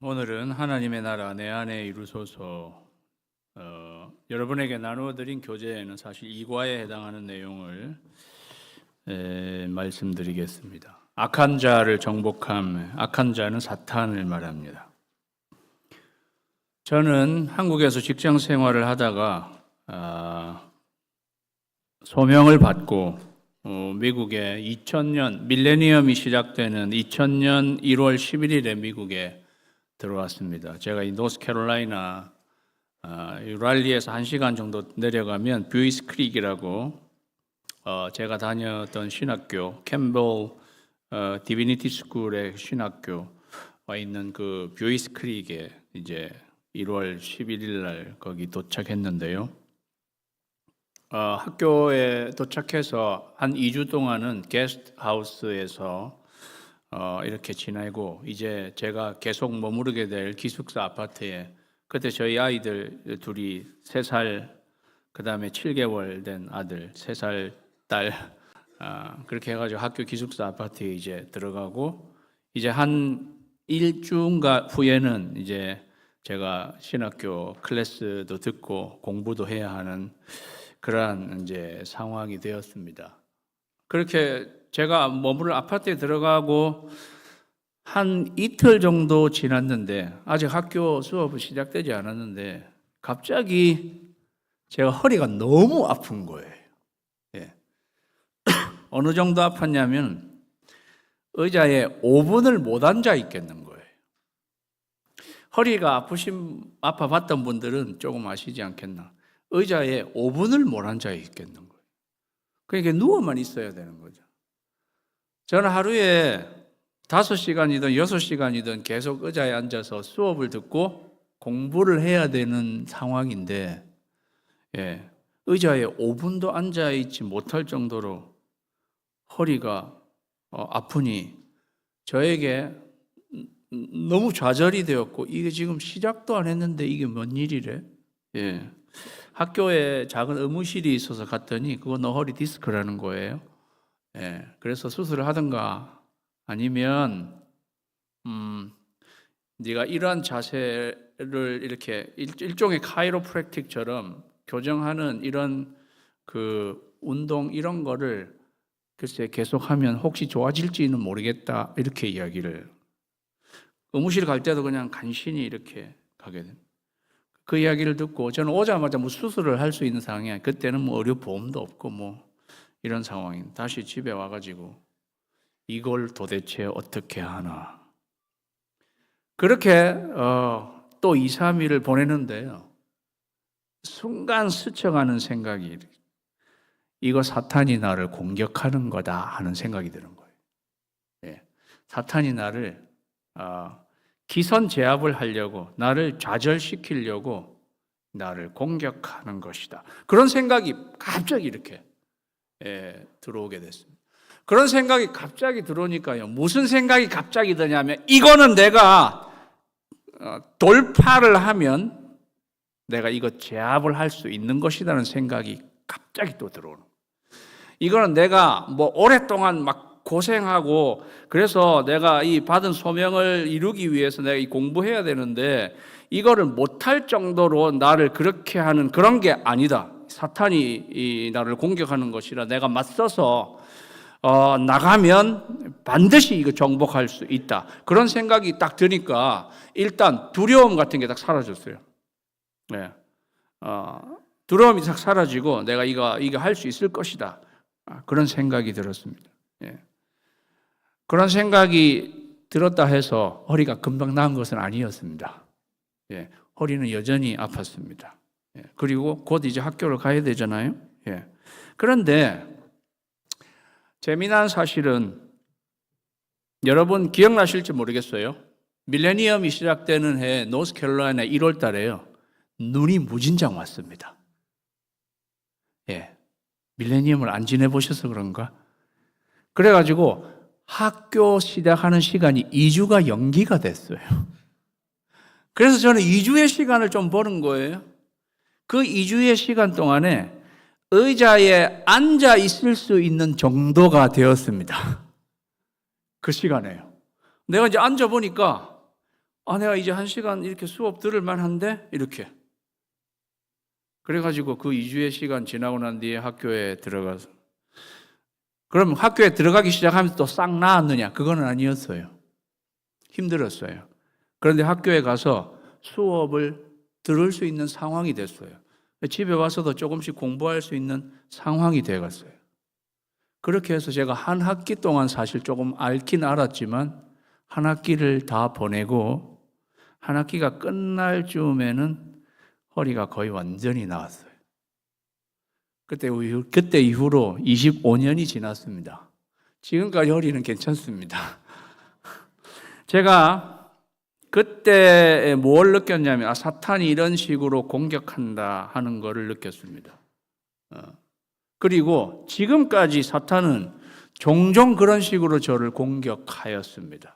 오늘은 하나님의 나라 내 안에 이루소서 여러분에게 나누어드린 교재에는 사실 2과에 해당하는 내용을 말씀드리겠습니다. 악한 자를 정복함, 악한 자는 사탄을 말합니다. 저는 한국에서 직장 생활을 하다가 소명을 받고 미국에 2000년 밀레니엄이 시작되는 2000년 1월 11일에 미국에 들어왔습니다. 제가 이 노스캐롤라이나 랄리에서 1시간 정도 내려가면 뷰이스 크릭이라고 제가 다녔던 신학교 캠벨 디비니티 스쿨의 신학교와 있는 그 뷰이스 크릭에 이제 1월 11일 날 거기 도착했는데요. 학교에 도착해서 한 2주 동안은 게스트하우스에서 이렇게 지내고 이제 제가 계속 머무르게 될 기숙사 아파트에 그때 저희 아이들 둘이 3살 그다음에 7개월 된 아들 3살 딸 그렇게 해가지고 학교 기숙사 아파트에 이제 들어가고 이제 한 일주인가 후에는 이제 제가 신학교 클래스도 듣고 공부도 해야 하는 그러한 이제 상황이 되었습니다. 그렇게 제가 머무를 아파트에 들어가고 한 이틀 정도 지났는데 아직 학교 수업이 시작되지 않았는데 갑자기 제가 허리가 너무 아픈 거예요. 예. 어느 정도 아팠냐면 의자에 5분을 못 앉아 있겠는 거예요. 허리가 아파봤던 분들은 조금 아시지 않겠나. 의자에 5분을 못 앉아 있겠는 거예요. 그러니까 누워만 있어야 되는 거죠. 저는 하루에 5시간이든 6시간이든 계속 의자에 앉아서 수업을 듣고 공부를 해야 되는 상황인데 의자에 5분도 앉아있지 못할 정도로 허리가 아프니 저에게 너무 좌절이 되었고 이게 지금 시작도 안 했는데 이게 뭔 일이래? 학교에 작은 의무실이 있어서 갔더니 그거 너 허리 디스크라는 거예요. 그래서 수술을 하든가 아니면 네가 이러한 자세를 이렇게 일종의 카이로프랙틱처럼 교정하는 이런 그 운동 이런 거를 글쎄 계속하면 혹시 좋아질지는 모르겠다 이렇게 이야기를 의무실 갈 때도 그냥 간신히 이렇게 가게 됩니다. 그 이야기를 듣고 저는 오자마자 뭐 수술을 할 수 있는 상황이야. 그때는 뭐 의료 보험도 없고 뭐 이런 상황인. 다시 집에 와가지고 이걸 도대체 어떻게 하나. 그렇게 또 2, 3일을 보내는데요. 순간 스쳐가는 생각이 이거 사탄이 나를 공격하는 거다 하는 생각이 드는 거예요. 사탄이 나를 기선 제압을 하려고 나를 좌절시키려고 나를 공격하는 것이다. 그런 생각이 갑자기 이렇게 들어오게 됐습니다. 그런 생각이 갑자기 들어오니까요. 무슨 생각이 갑자기 드냐면 이거는 내가 돌파를 하면 내가 이거 제압을 할 수 있는 것이라는 생각이 갑자기 또 들어오는 거예요. 이거는 내가 뭐 오랫동안 막 고생하고 그래서 내가 이 받은 소명을 이루기 위해서 내가 이 공부해야 되는데 이거를 못할 정도로 나를 그렇게 하는 그런 게 아니다. 사탄이 이 나를 공격하는 것이라 내가 맞서서 나가면 반드시 이거 정복할 수 있다. 그런 생각이 딱 드니까 일단 두려움 같은 게 딱 사라졌어요. 두려움이 딱 사라지고 내가 이거 할 수 있을 것이다. 그런 생각이 들었습니다. 그런 생각이 들었다 해서 허리가 금방 나은 것은 아니었습니다. 허리는 여전히 아팠습니다. 그리고 곧 이제 학교를 가야 되잖아요. 그런데 재미난 사실은 여러분 기억나실지 모르겠어요. 밀레니엄이 시작되는 해 노스캐롤라이나 1월 달에요. 눈이 무진장 왔습니다. 밀레니엄을 안 지내보셔서 그런가? 그래가지고 학교 시작하는 시간이 2주가 연기가 됐어요. 그래서 저는 2주의 시간을 좀 버는 거예요. 그 2주의 시간 동안에 의자에 앉아 있을 수 있는 정도가 되었습니다. 그 시간에요. 내가 이제 앉아보니까 내가 이제 1시간 이렇게 수업 들을 만한데? 이렇게. 그래가지고 그 2주의 시간 지나고 난 뒤에 학교에 들어가서. 그럼 학교에 들어가기 시작하면서 또 싹 나았느냐? 그건 아니었어요. 힘들었어요. 그런데 학교에 가서 수업을 들을 수 있는 상황이 됐어요. 집에 와서도 조금씩 공부할 수 있는 상황이 되어갔어요. 그렇게 해서 제가 한 학기 동안 사실 조금 알긴 알았지만 한 학기를 다 보내고 한 학기가 끝날 즈음에는 허리가 거의 완전히 나았어요. 그때 이후로 25년이 지났습니다. 지금까지 허리는 괜찮습니다. 제가 그때 뭘 느꼈냐면 사탄이 이런 식으로 공격한다 하는 것을 느꼈습니다. 그리고 지금까지 사탄은 종종 그런 식으로 저를 공격하였습니다.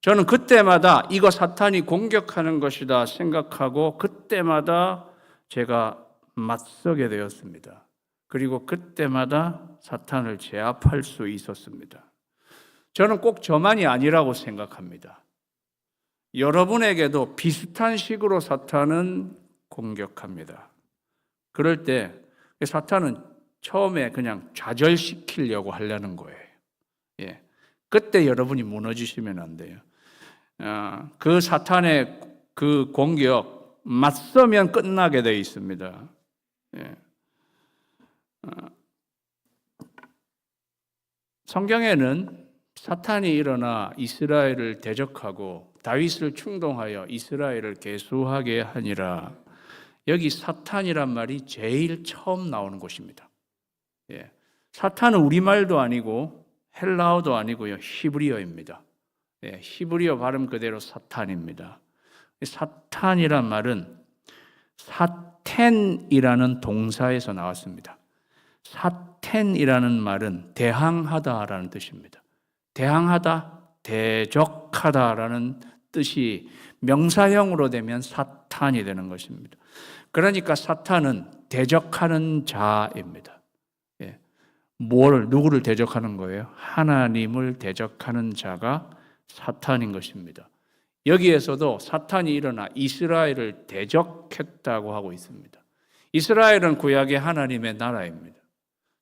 저는 그때마다 이거 사탄이 공격하는 것이다 생각하고 그때마다 제가 맞서게 되었습니다. 그리고 그때마다 사탄을 제압할 수 있었습니다. 저는 꼭 저만이 아니라고 생각합니다. 여러분에게도 비슷한 식으로 사탄은 공격합니다. 그럴 때 사탄은 처음에 그냥 좌절시키려고 하려는 거예요. 예. 그때 여러분이 무너지시면 안 돼요. 그 사탄의 그 공격 맞서면 끝나게 되어 있습니다. 예. 성경에는 사탄이 일어나 이스라엘을 대적하고 다윗을 충동하여 이스라엘을 계수하게 하니라. 여기 사탄이란 말이 제일 처음 나오는 곳입니다. 예. 사탄은 우리말도 아니고 헬라어도 아니고요. 히브리어입니다. 예. 히브리어 발음 그대로 사탄입니다. 사탄이란 말은 사텐이라는 동사에서 나왔습니다. 사텐이라는 말은 대항하다라는 뜻입니다. 대항하다, 대적하다라는 뜻이 명사형으로 되면 사탄이 되는 것입니다. 그러니까 사탄은 대적하는 자입니다. 예. 누구를 대적하는 거예요? 하나님을 대적하는 자가 사탄인 것입니다. 여기에서도 사탄이 일어나 이스라엘을 대적했다고 하고 있습니다. 이스라엘은 구약의 하나님의 나라입니다.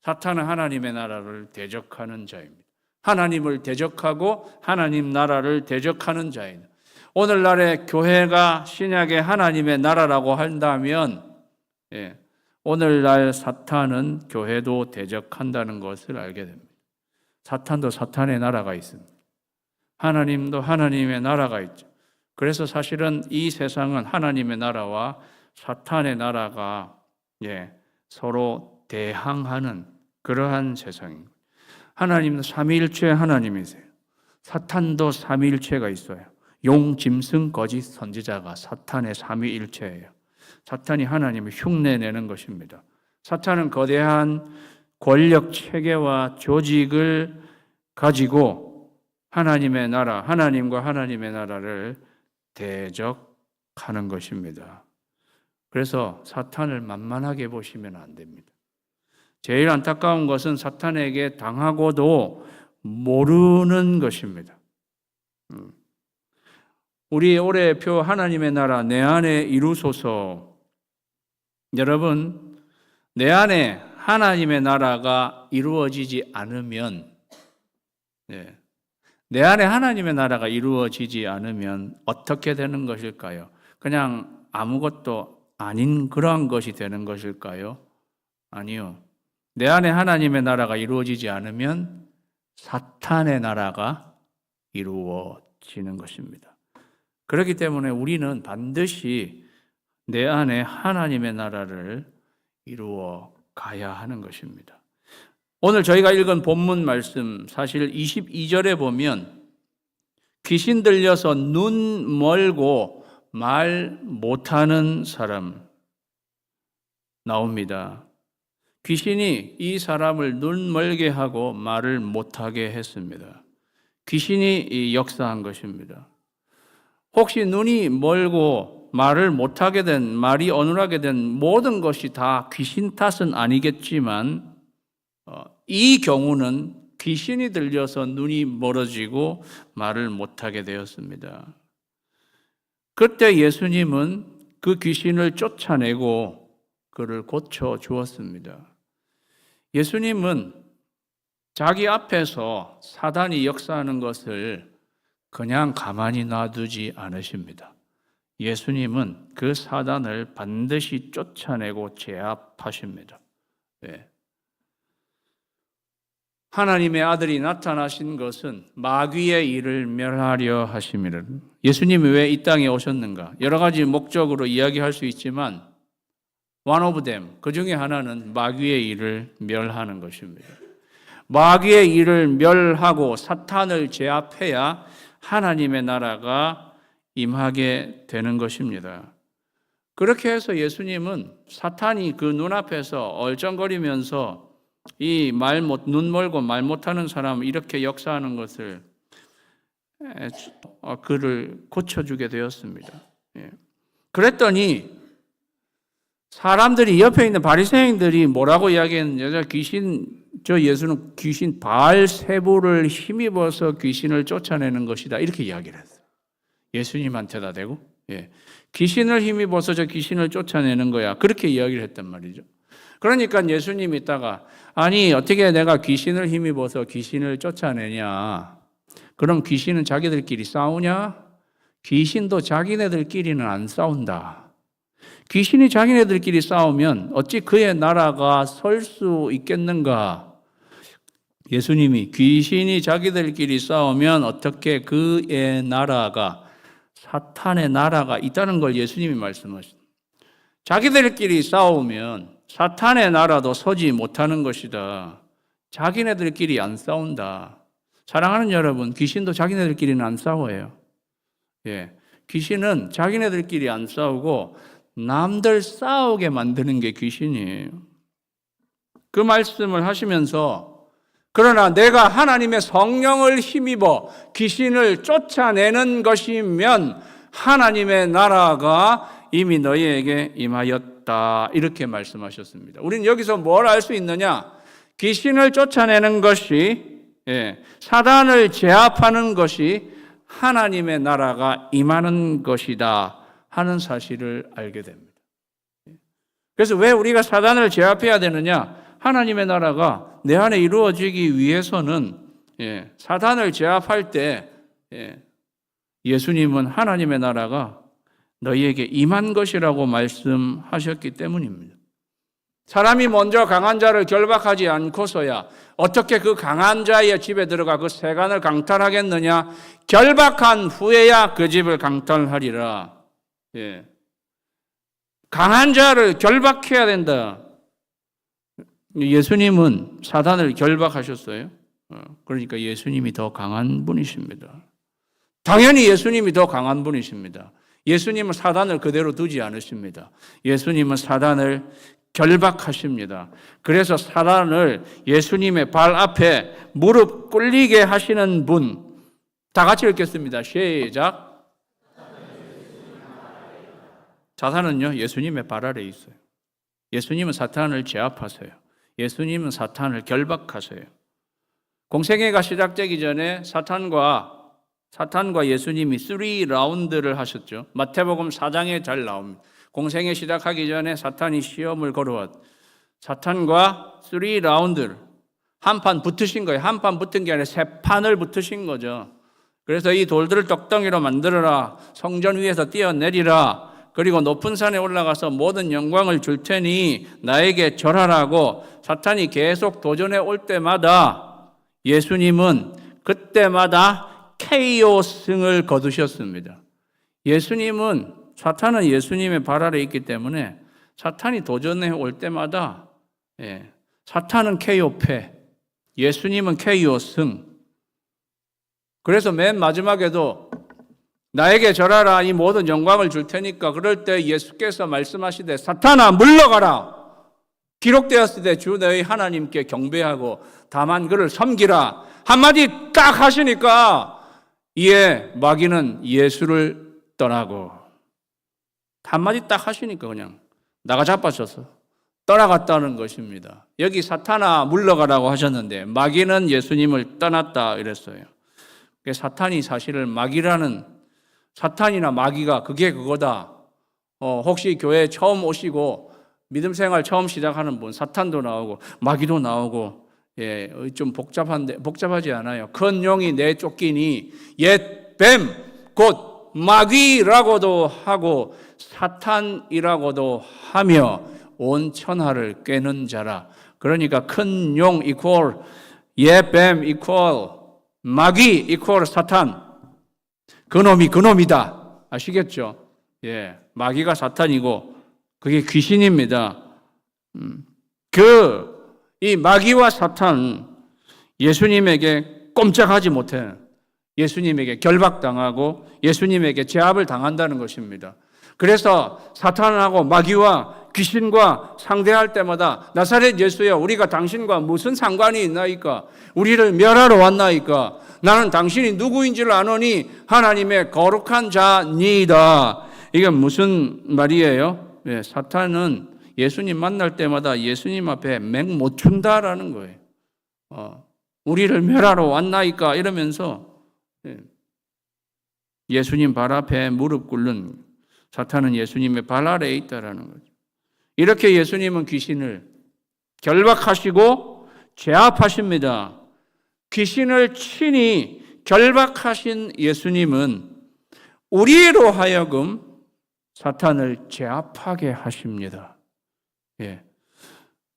사탄은 하나님의 나라를 대적하는 자입니다. 하나님을 대적하고 하나님 나라를 대적하는 자입니다. 오늘날의 교회가 신약의 하나님의 나라라고 한다면 오늘날 사탄은 교회도 대적한다는 것을 알게 됩니다. 사탄도 사탄의 나라가 있습니다. 하나님도 하나님의 나라가 있죠. 그래서 사실은 이 세상은 하나님의 나라와 사탄의 나라가 서로 대항하는 그러한 세상입니다. 하나님은 삼위일체 하나님이세요. 사탄도 삼위일체가 있어요. 용, 짐승, 거짓 선지자가 사탄의 삼위일체예요. 사탄이 하나님을 흉내내는 것입니다. 사탄은 거대한 권력 체계와 조직을 가지고 하나님의 나라, 하나님과 하나님의 나라를 대적하는 것입니다. 그래서 사탄을 만만하게 보시면 안 됩니다. 제일 안타까운 것은 사탄에게 당하고도 모르는 것입니다. 우리 올해의 표 하나님의 나라 내 안에 이루소서. 여러분, 내 안에 하나님의 나라가 이루어지지 않으면 내 안에 하나님의 나라가 이루어지지 않으면 어떻게 되는 것일까요? 그냥 아무것도 아닌 그러한 것이 되는 것일까요? 아니요. 내 안에 하나님의 나라가 이루어지지 않으면 사탄의 나라가 이루어지는 것입니다. 그렇기 때문에 우리는 반드시 내 안에 하나님의 나라를 이루어 가야 하는 것입니다. 오늘 저희가 읽은 본문 말씀 사실 22절에 보면 귀신 들려서 눈 멀고 말 못하는 사람 나옵니다. 귀신이 이 사람을 눈 멀게 하고 말을 못하게 했습니다. 귀신이 역사한 것입니다. 혹시 눈이 멀고 말을 못하게 된, 말이 어눌하게 된 모든 것이 다 귀신 탓은 아니겠지만 이 경우는 귀신이 들려서 눈이 멀어지고 말을 못하게 되었습니다. 그때 예수님은 그 귀신을 쫓아내고 그를 고쳐 주었습니다. 예수님은 자기 앞에서 사단이 역사하는 것을 그냥 가만히 놔두지 않으십니다. 예수님은 그 사단을 반드시 쫓아내고 제압하십니다. 네. 하나님의 아들이 나타나신 것은 마귀의 일을 멸하려 하심이라. 예수님이 왜 이 땅에 오셨는가? 여러 가지 목적으로 이야기할 수 있지만 one of them, 그 중에 하나는 마귀의 일을 멸하는 것입니다. 마귀의 일을 멸하고 사탄을 제압해야 하나님의 나라가 임하게 되는 것입니다. 그렇게 해서 예수님은 사탄이 그 눈앞에서 얼쩡거리면서 눈 멀고 말 못하는 사람을 이렇게 역사하는 것을 그를 고쳐주게 되었습니다. 그랬더니 사람들이 옆에 있는 바리새인들이 뭐라고 이야기했느냐? 예수는 귀신 바알세불을 힘입어서 귀신을 쫓아내는 것이다. 이렇게 이야기를 했어요. 예수님한테다 대고 귀신을 힘입어서 저 귀신을 쫓아내는 거야. 그렇게 이야기를 했단 말이죠. 그러니까 예수님이 있다가 아니 어떻게 내가 귀신을 힘입어서 귀신을 쫓아내냐? 그럼 귀신은 자기들끼리 싸우냐? 귀신도 자기네들끼리는 안 싸운다. 귀신이 자기네들끼리 싸우면 어찌 그의 나라가 설 수 있겠는가? 예수님이 귀신이 자기들끼리 싸우면 어떻게 그의 나라가 사탄의 나라가 있다는 걸 예수님이 말씀하십니다. 자기들끼리 싸우면 사탄의 나라도 서지 못하는 것이다. 자기네들끼리 안 싸운다. 사랑하는 여러분, 귀신도 자기네들끼리는 안 싸워요. 귀신은 자기네들끼리 안 싸우고 남들 싸우게 만드는 게 귀신이에요. 그 말씀을 하시면서 그러나 내가 하나님의 성령을 힘입어 귀신을 쫓아내는 것이면 하나님의 나라가 이미 너희에게 임하였다. 이렇게 말씀하셨습니다. 우리는 여기서 뭘 알 수 있느냐? 귀신을 쫓아내는 것이 사단을 제압하는 것이 하나님의 나라가 임하는 것이다 하는 사실을 알게 됩니다. 그래서 왜 우리가 사단을 제압해야 되느냐? 하나님의 나라가 내 안에 이루어지기 위해서는 사단을 제압할 때 예수님은 하나님의 나라가 너희에게 임한 것이라고 말씀하셨기 때문입니다. 사람이 먼저 강한 자를 결박하지 않고서야 어떻게 그 강한 자의 집에 들어가 그 세간을 강탈하겠느냐? 결박한 후에야 그 집을 강탈하리라. 강한 자를 결박해야 된다. 예수님은 사단을 결박하셨어요. 그러니까 예수님이 더 강한 분이십니다. 당연히 예수님이 더 강한 분이십니다. 예수님은 사단을 그대로 두지 않으십니다. 예수님은 사단을 결박하십니다. 그래서 사단을 예수님의 발 앞에 무릎 꿇리게 하시는 분, 다 같이 읽겠습니다. 시작. 사탄은요, 예수님의 발 아래에 있어요. 예수님은 사탄을 제압하세요. 예수님은 사탄을 결박하세요. 공생애가 시작되기 전에 사탄과 예수님이 3라운드를 하셨죠. 마태복음 4장에 잘 나옵니다. 공생애 시작하기 전에 사탄이 시험을 걸어왔. 사탄과 3라운드를 한 판 붙으신 거예요. 한 판 붙은 게 아니라 세 판을 붙으신 거죠. 그래서 이 돌들을 떡덩이로 만들어라. 성전 위에서 뛰어내리라. 그리고 높은 산에 올라가서 모든 영광을 줄 테니 나에게 절하라고 사탄이 계속 도전해 올 때마다 예수님은 그때마다 KO 승을 거두셨습니다. 사탄은 예수님의 발 아래에 있기 때문에 사탄이 도전해 올 때마다 사탄은 KO 패, 예수님은 KO 승. 그래서 맨 마지막에도 나에게 절하라, 이 모든 영광을 줄 테니까 그럴 때 예수께서 말씀하시되 사탄아 물러가라. 기록되었을 때 주 너희 하나님께 경배하고 다만 그를 섬기라. 한마디 딱 하시니까 이에 마귀는 예수를 떠나고 한마디 딱 하시니까 그냥 나가 자빠져서 떠나갔다는 것입니다. 여기 사탄아 물러가라고 하셨는데 마귀는 예수님을 떠났다 이랬어요. 사탄이 사실은 마귀라는 사탄이나 마귀가 그게 그거다. 혹시 교회 처음 오시고 믿음 생활 처음 시작하는 분, 사탄도 나오고 마귀도 나오고, 예, 좀 복잡하지 않아요. 큰 용이 내쫓기니 옛 뱀, 곧 마귀라고도 하고 사탄이라고도 하며 온 천하를 꿰는 자라. 그러니까 큰 용 이퀄 옛 뱀 이퀄 마귀 이퀄 사탄. 그놈이 그놈이다. 아시겠죠? 예, 마귀가 사탄이고 그게 귀신입니다. 이 마귀와 사탄, 예수님에게 꼼짝하지 못해 예수님에게 결박당하고 예수님에게 제압을 당한다는 것입니다. 그래서 사탄하고 마귀와 귀신과 상대할 때마다 나사렛 예수여, 우리가 당신과 무슨 상관이 있나이까? 우리를 멸하러 왔나이까? 나는 당신이 누구인지를 아노니 하나님의 거룩한 자니이다. 이게 무슨 말이에요? 예, 사탄은 예수님 만날 때마다 예수님 앞에 맹 못 춘다라는 거예요. 우리를 멸하러 왔나이까? 이러면서 예수님 발 앞에 무릎 꿇는 사탄은 예수님의 발 아래에 있다라는 거죠. 이렇게 예수님은 귀신을 결박하시고 제압하십니다. 귀신을 친히 결박하신 예수님은 우리로 하여금 사탄을 제압하게 하십니다. 예.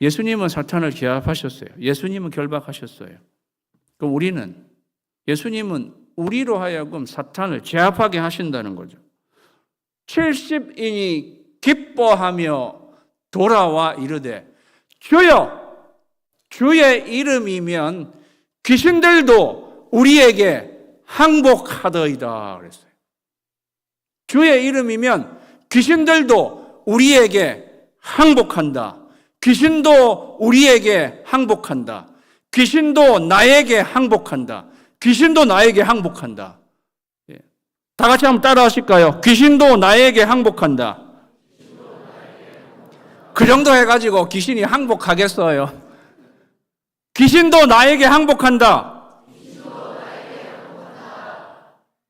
예수님은 사탄을 제압하셨어요. 예수님은 결박하셨어요. 그럼 우리는, 예수님은 우리로 하여금 사탄을 제압하게 하신다는 거죠. 70인이 기뻐하며 돌아와 이르되 주여, 주의 이름이면 귀신들도 우리에게 항복하더이다 그랬어요. 주의 이름이면 귀신들도 우리에게 항복한다. 귀신도 우리에게 항복한다. 귀신도 나에게 항복한다. 귀신도 나에게 항복한다. 다 같이 한번 따라 하실까요? 귀신도 나에게 항복한다. 그 정도 해가지고 귀신이 항복하겠어요? 귀신도 나에게 항복한다.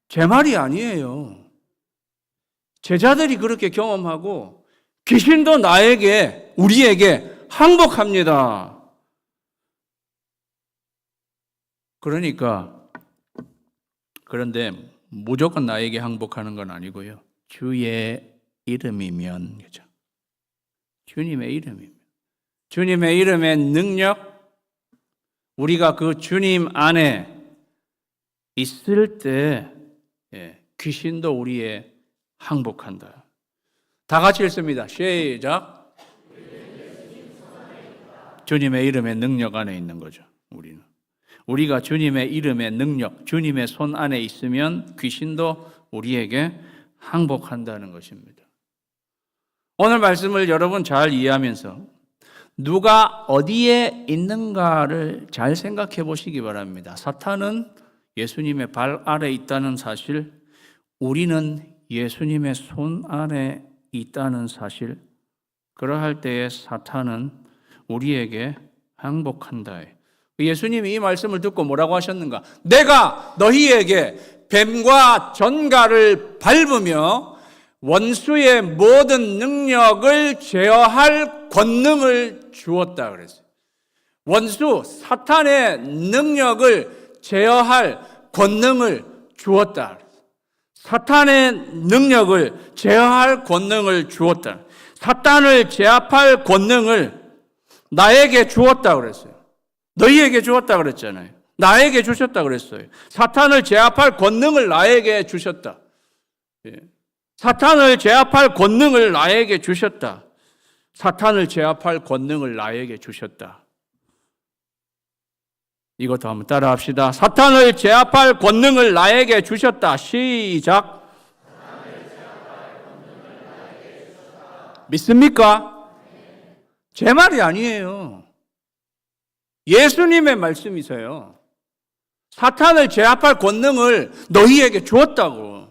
제 말이 아니에요. 제자들이 그렇게 경험하고 귀신도 나에게, 우리에게 항복합니다. 그런데 무조건 나에게 항복하는 건 아니고요. 주의 이름이면, 그죠? 주님의 이름이면, 주님의 이름의 능력, 우리가 그 주님 안에 있을 때 귀신도 우리의 항복한다. 다 같이 읽습니다. 시작. 주님의 이름의 능력 안에 있는 거죠. 우리가 주님의 이름의 능력, 주님의 손 안에 있으면 귀신도 우리에게 항복한다는 것입니다. 오늘 말씀을 여러분 잘 이해하면서 누가 어디에 있는가를 잘 생각해 보시기 바랍니다. 사탄은 예수님의 발 아래 있다는 사실, 우리는 예수님의 손 안에 있다는 사실, 그러할 때에 사탄은 우리에게 항복한다. 예수님이 이 말씀을 듣고 뭐라고 하셨는가? 내가 너희에게 뱀과 전갈을 밟으며 원수의 모든 능력을 제어할 권능을 주었다 그랬어요. 원수, 사탄의 능력을 제어할 권능을 주었다. 사탄의 능력을 제어할 권능을 주었다. 사탄을 제압할 권능을 나에게 주었다 그랬어요. 너희에게 주었다 그랬잖아요. 나에게 주셨다 그랬어요. 사탄을 제압할 권능을 나에게 주셨다. 사탄을 제압할 권능을 나에게 주셨다. 사탄을 제압할 권능을 나에게 주셨다. 이것도 한번 따라 합시다. 사탄을 제압할 권능을 나에게 주셨다. 시작. 믿습니까? 제 말이 아니에요. 예수님의 말씀이세요. 사탄을 제압할 권능을 너희에게 주었다고.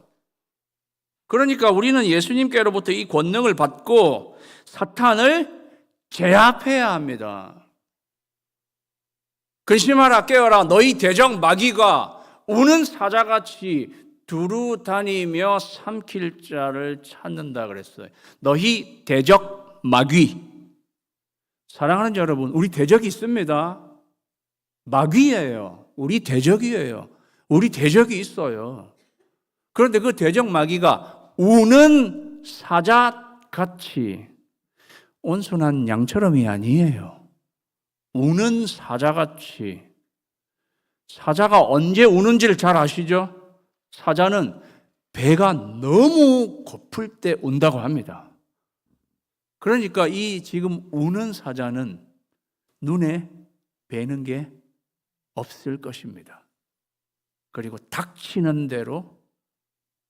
그러니까 우리는 예수님께로부터 이 권능을 받고 사탄을 제압해야 합니다. 근심하라 깨어라, 너희 대적 마귀가 우는 사자같이 두루 다니며 삼킬 자를 찾는다 그랬어요. 너희 대적 마귀. 사랑하는 여러분, 우리 대적이 있습니다. 마귀예요. 우리 대적이에요. 우리 대적이 있어요. 그런데 그 대적 마귀가 우는 사자같이 온순한 양처럼이 아니에요. 우는 사자같이. 사자가 언제 우는지를 잘 아시죠? 사자는 배가 너무 고플 때 운다고 합니다. 그러니까 이 지금 우는 사자는 눈에 뵈는 게 없을 것입니다. 그리고 닥치는 대로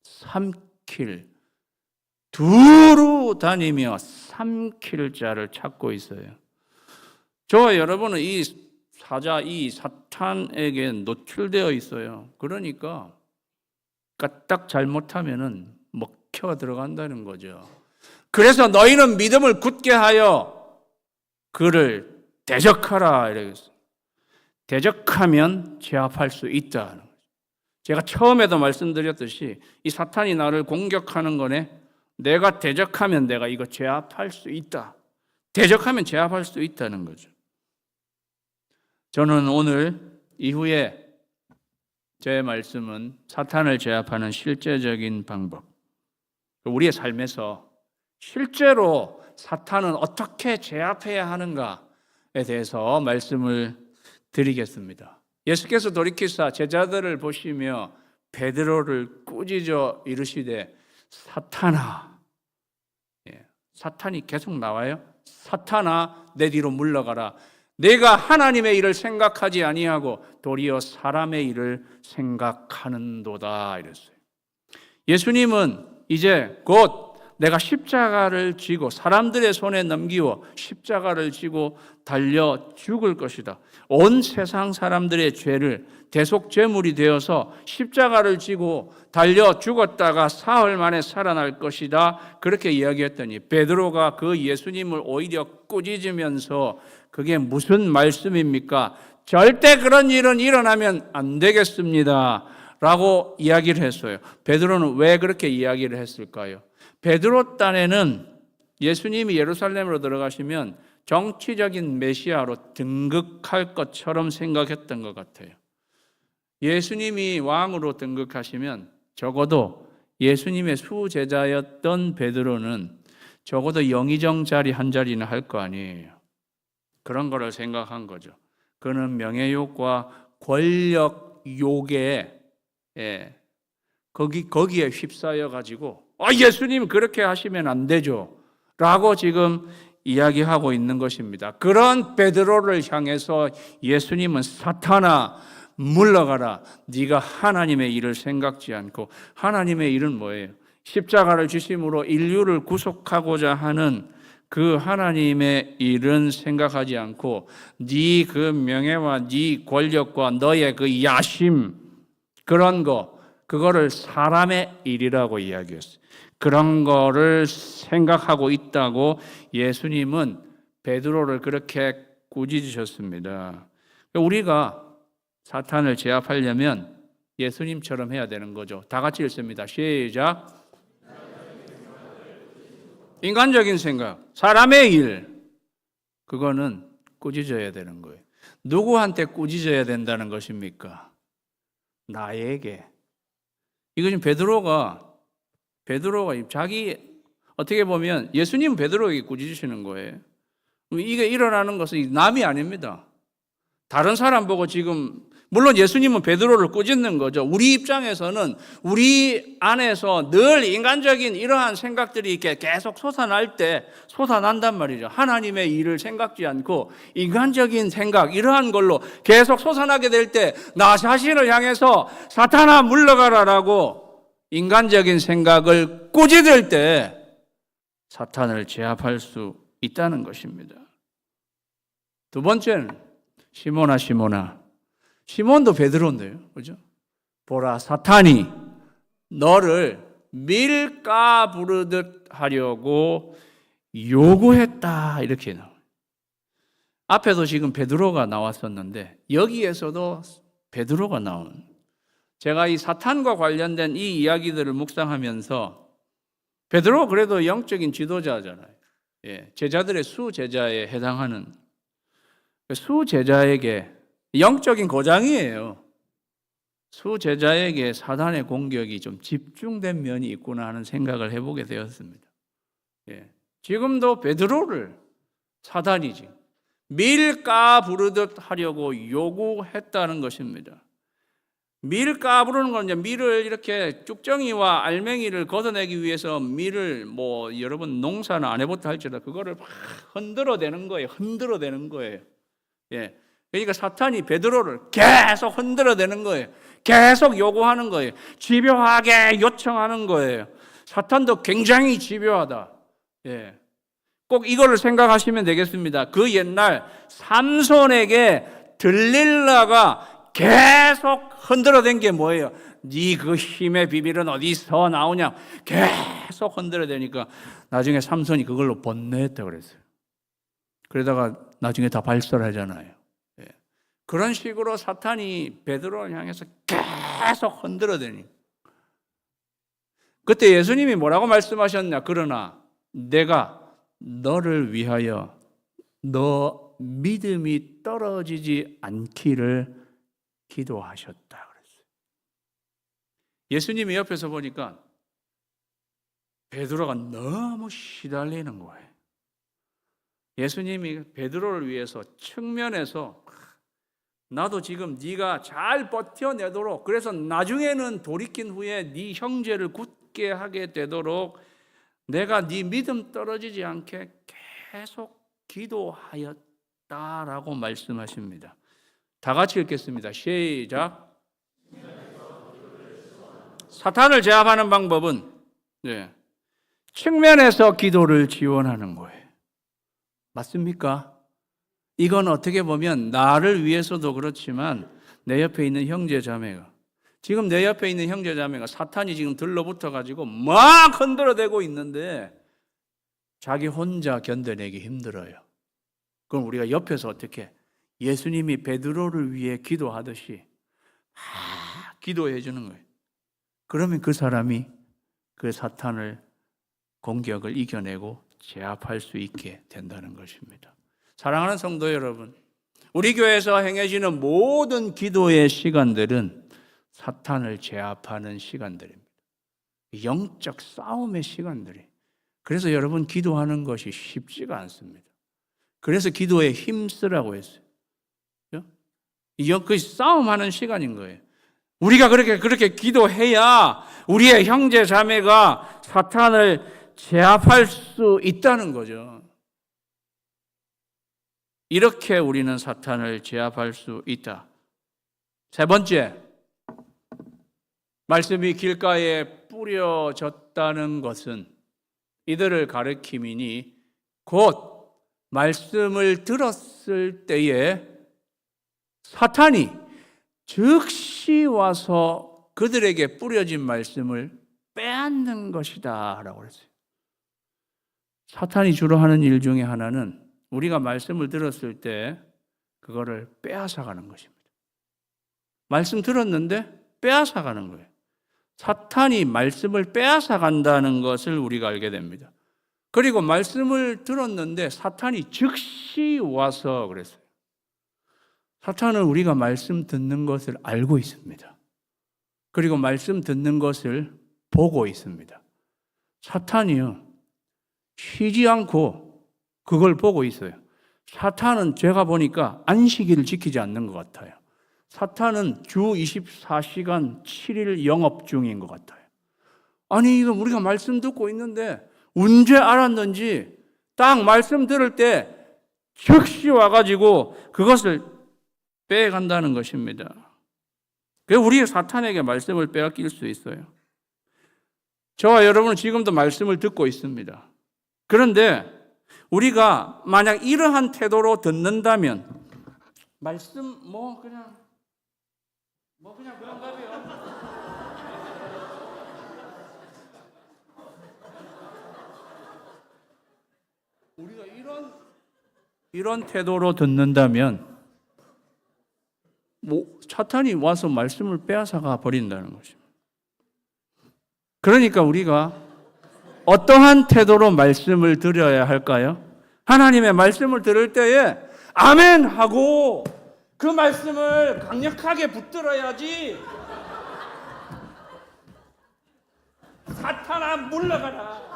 삼킬, 두루 다니며 삼킬 자를 찾고 있어요. 저와 여러분은 이 사자, 이 사탄에게 노출되어 있어요. 그러니까 까딱 잘못하면은 먹혀 들어간다는 거죠. 그래서 너희는 믿음을 굳게 하여 그를 대적하라 이러겠어요. 대적하면 제압할 수 있다. 제가 처음에도 말씀드렸듯이 이 사탄이 나를 공격하는 거네. 내가 대적하면 내가 이거 제압할 수 있다. 대적하면 제압할 수 있다는 거죠. 저는 오늘 이후에 제 말씀은 사탄을 제압하는 실제적인 방법, 우리의 삶에서 실제로 사탄은 어떻게 제압해야 하는가에 대해서 말씀을 드리겠습니다. 예수께서 돌이키사 제자들을 보시며 베드로를 꾸짖어 이르시되 사탄아, 사탄이 계속 나와요. 사탄아 내 뒤로 물러가라. 내가 하나님의 일을 생각하지 아니하고 도리어 사람의 일을 생각하는도다 이랬어요. 예수님은 이제 곧 내가 십자가를 지고 사람들의 손에 넘기워 십자가를 지고 달려 죽을 것이다. 온 세상 사람들의 죄를 대속제물이 되어서 십자가를 지고 달려 죽었다가 사흘 만에 살아날 것이다. 그렇게 이야기했더니 베드로가 그 예수님을 오히려 꾸짖으면서 그게 무슨 말씀입니까? 절대 그런 일은 일어나면 안 되겠습니다. 라고 이야기를 했어요. 베드로는 왜 그렇게 이야기를 했을까요? 베드로 딴에는 예수님이 예루살렘으로 들어가시면 정치적인 메시아로 등극할 것처럼 생각했던 것 같아요. 예수님이 왕으로 등극하시면 적어도 예수님의 수제자였던 베드로는 적어도 영의정 자리 한 자리는 할 거 아니에요. 그런 거를 생각한 거죠. 그는 명예욕과 권력욕에 거기에 휩싸여 가지고 예수님 그렇게 하시면 안 되죠 라고 지금 이야기하고 있는 것입니다. 그런 베드로를 향해서 예수님은 사탄아 물러가라. 네가 하나님의 일을 생각지 않고, 하나님의 일은 뭐예요? 십자가를 지심으로 인류를 구속하고자 하는 그 하나님의 일은 생각하지 않고 네 그 명예와 네 권력과 너의 그 야심 그런 그거를 사람의 일이라고 이야기했어요. 그런 거를 생각하고 있다고 예수님은 베드로를 그렇게 꾸짖으셨습니다. 우리가 사탄을 제압하려면 예수님처럼 해야 되는 거죠. 다 같이 읽습니다. 시작. 인간적인 생각, 사람의 일, 그거는 꾸짖어야 되는 거예요. 누구한테 꾸짖어야 된다는 것입니까? 나에게. 이거 지금 베드로가 자기 어떻게 보면 예수님은 베드로에게 꾸짖으시는 거예요. 이게 일어나는 것은 남이 아닙니다. 다른 사람 보고 지금 물론 예수님은 베드로를 꾸짖는 거죠. 우리 입장에서는 우리 안에서 늘 인간적인 이러한 생각들이 이렇게 계속 솟아난단 말이죠. 하나님의 일을 생각지 않고 인간적인 생각 이러한 걸로 계속 솟아나게 될 때 나 자신을 향해서 사탄아 물러가라라고 인간적인 생각을 꾸짖을 때 사탄을 제압할 수 있다는 것입니다. 두 번째는 시몬도 베드로인데요. 그죠? 보라, 사탄이 너를 밀가 부르듯 하려고 요구했다. 이렇게 나와요. 앞에도 지금 베드로가 나왔었는데 여기에서도 베드로가 나오는. 제가 이 사탄과 관련된 이 이야기들을 묵상하면서 베드로 그래도 영적인 지도자잖아요. 예, 제자들의 수제자에 해당하는 수제자에게 영적인 고장이에요. 수제자에게 사단의 공격이 좀 집중된 면이 있구나 하는 생각을 해보게 되었습니다. 예, 지금도 베드로를 사단이 지금 밀 까부르듯 하려고 요구했다는 것입니다. 밀 까부르는 건 이제 밀을 이렇게 쭉정이와 알맹이를 걷어내기 위해서 밀을 여러분 농사는 안 해봤다 할지라도 그거를 막 흔들어대는 거예요. 흔들어대는 거예요. 예. 그러니까 사탄이 베드로를 계속 흔들어대는 거예요. 계속 요구하는 거예요. 집요하게 요청하는 거예요. 사탄도 굉장히 집요하다. 예. 꼭 이거를 생각하시면 되겠습니다. 그 옛날 삼손에게 들릴라가 계속 흔들어댄 게 뭐예요? 네 그 힘의 비밀은 어디서 나오냐? 계속 흔들어대니까 나중에 삼손이 그걸로 번뇌했다고 그랬어요. 그러다가 나중에 다 발설하잖아요. 예. 그런 식으로 사탄이 베드로를 향해서 계속 흔들어대니 그때 예수님이 뭐라고 말씀하셨냐? 그러나 내가 너를 위하여 너 믿음이 떨어지지 않기를 기도하셨다 그랬어요. 예수님이 옆에서 보니까 베드로가 너무 시달리는 거예요. 예수님이 베드로를 위해서 측면에서 나도 지금 네가 잘 버텨내도록 그래서 나중에는 돌이킨 후에 네 형제를 굳게 하게 되도록 내가 네 믿음 떨어지지 않게 계속 기도하였다라고 말씀하십니다. 다 같이 읽겠습니다. 시작. 사탄을 제압하는 방법은 측면에서 기도를 지원하는 거예요. 맞습니까? 이건 어떻게 보면 나를 위해서도 그렇지만 내 옆에 있는 형제 자매가 지금 내 옆에 있는 형제 자매가 사탄이 지금 들러붙어 가지고 막 흔들어대고 있는데 자기 혼자 견뎌내기 힘들어요. 그럼 우리가 옆에서 어떻게 예수님이 베드로를 위해 기도하듯이 기도해 주는 거예요. 그러면 그 사람이 그 사탄을 공격을 이겨내고 제압할 수 있게 된다는 것입니다. 사랑하는 성도 여러분, 우리 교회에서 행해지는 모든 기도의 시간들은 사탄을 제압하는 시간들입니다. 영적 싸움의 시간들이. 그래서 여러분 기도하는 것이 쉽지가 않습니다. 그래서 기도에 힘쓰라고 했어요. 그 싸움하는 시간인 거예요. 우리가 그렇게 기도해야 우리의 형제 자매가 사탄을 제압할 수 있다는 거죠. 이렇게 우리는 사탄을 제압할 수 있다. 세 번째, 말씀이 길가에 뿌려졌다는 것은 이들을 가리킴이니 곧 말씀을 들었을 때에 사탄이 즉시 와서 그들에게 뿌려진 말씀을 빼앗는 것이다 라고 그랬어요. 사탄이 주로 하는 일 중에 하나는 우리가 말씀을 들었을 때 그거를 빼앗아가는 것입니다. 말씀 들었는데 빼앗아가는 거예요. 사탄이 말씀을 빼앗아간다는 것을 우리가 알게 됩니다. 그리고 말씀을 들었는데 사탄이 즉시 와서 그랬어요. 사탄은 우리가 말씀 듣는 것을 알고 있습니다. 그리고 말씀 듣는 것을 보고 있습니다. 사탄이요, 쉬지 않고 그걸 보고 있어요. 사탄은 제가 보니까 안식일을 지키지 않는 것 같아요. 사탄은 주 24시간 7일 영업 중인 것 같아요. 아니, 이거 우리가 말씀 듣고 있는데 언제 알았는지 딱 말씀 들을 때 즉시 와가지고 그것을 빼간다는 것입니다. 그래서 우리 사탄에게 말씀을 빼앗길 수 있어요. 저와 여러분은 지금도 말씀을 듣고 있습니다. 그런데 우리가 만약 이러한 태도로 듣는다면 말씀 그냥 그런가 봐요. 우리가 이런 태도로 듣는다면 사탄이 와서 말씀을 빼앗아가 버린다는 것입니다. 그러니까 우리가 어떠한 태도로 말씀을 들어야 할까요? 하나님의 말씀을 들을 때에 아멘 하고 그 말씀을 강력하게 붙들어야지. 사탄아 물러가라.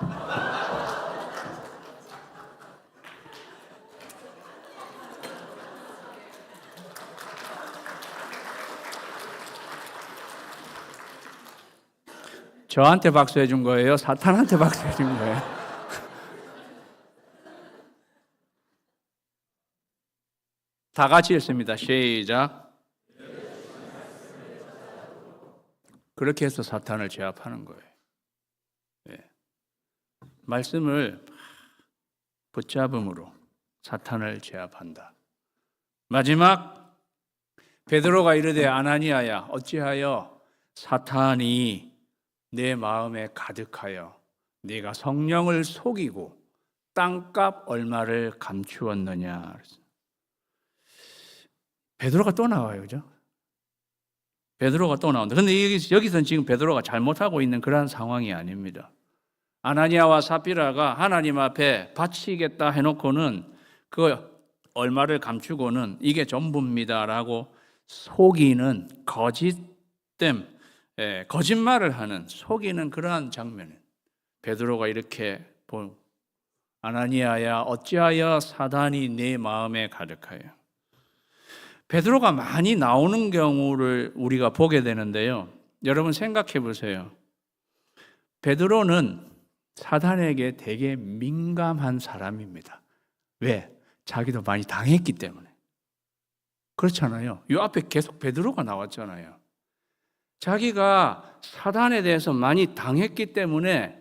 저한테 박수해 준 거예요? 사탄한테 박수해 준 거예요? 다 같이 읽습니다. 시작. 그렇게 해서 사탄을 제압하는 거예요. 네. 말씀을 붙잡음으로 사탄을 제압한다. 마지막 베드로가 이르되 아나니아야 어찌하여 사탄이 내 마음에 가득하여 네가 성령을 속이고 땅값 얼마를 감추었느냐. 베드로가 또 나와요, 그죠? 베드로가 또 나온다. 근데 여기서는 지금 베드로가 잘못하고 있는 그러한 상황이 아닙니다. 아나니아와 삽비라가 하나님 앞에 바치겠다 해놓고는 그 얼마를 감추고는 이게 전부입니다라고 속이는 거짓됨, 거짓말을 하는 속이는 그러한 장면을 베드로가 이렇게 본 아나니아야 어찌하여 사단이 내 마음에 가득하여. 베드로가 많이 나오는 경우를 우리가 보게 되는데요. 여러분 생각해 보세요. 베드로는 사단에게 되게 민감한 사람입니다. 왜? 자기도 많이 당했기 때문에. 그렇잖아요. 이 앞에 계속 베드로가 나왔잖아요. 자기가 사단에 대해서 많이 당했기 때문에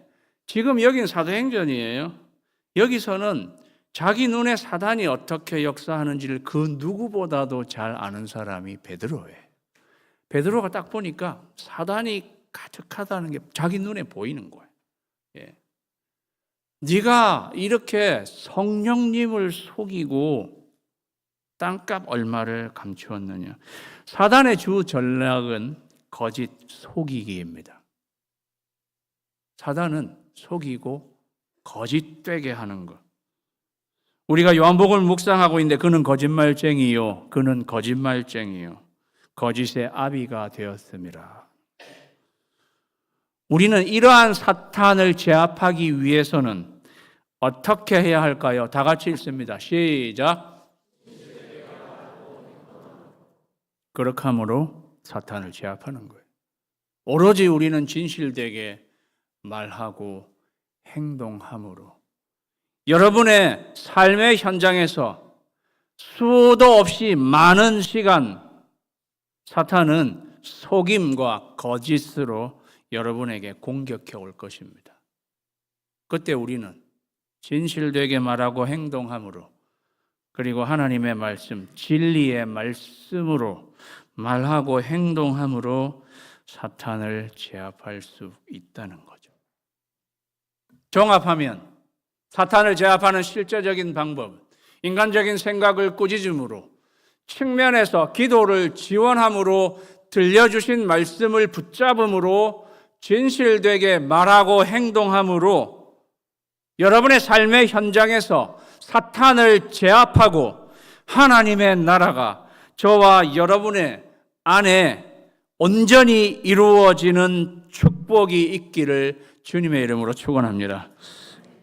지금 여기는 사도행전이에요. 여기서는 자기 눈에 사단이 어떻게 역사하는지를 그 누구보다도 잘 아는 사람이 베드로예요. 베드로가 딱 보니까 사단이 가득하다는 게 자기 눈에 보이는 거예요. 예. 네가 이렇게 성령님을 속이고 땅값 얼마를 감추었느냐. 사단의 주 전략은 거짓 속이기입니다. 사단은 속이고 거짓되게 하는 것. 우리가 요한복음을 묵상하고 있는데 그는 거짓말쟁이요, 그는 거짓말쟁이요, 거짓의 아비가 되었습니다. 우리는 이러한 사탄을 제압하기 위해서는 어떻게 해야 할까요? 다 같이 읽습니다. 시작. 그렇게 함으로 사탄을 제압하는 거예요. 오로지 우리는 진실되게 말하고 행동함으로 여러분의 삶의 현장에서 수도 없이 많은 시간 사탄은 속임과 거짓으로 여러분에게 공격해 올 것입니다. 그때 우리는 진실되게 말하고 행동함으로 그리고 하나님의 말씀, 진리의 말씀으로 말하고 행동함으로 사탄을 제압할 수 있다는 거죠. 종합하면 사탄을 제압하는 실제적인 방법은 인간적인 생각을 꾸짖음으로 측면에서 기도를 지원함으로 들려주신 말씀을 붙잡음으로 진실되게 말하고 행동함으로 여러분의 삶의 현장에서 사탄을 제압하고 하나님의 나라가 저와 여러분의 안에 온전히 이루어지는 축복이 있기를 주님의 이름으로 축원합니다.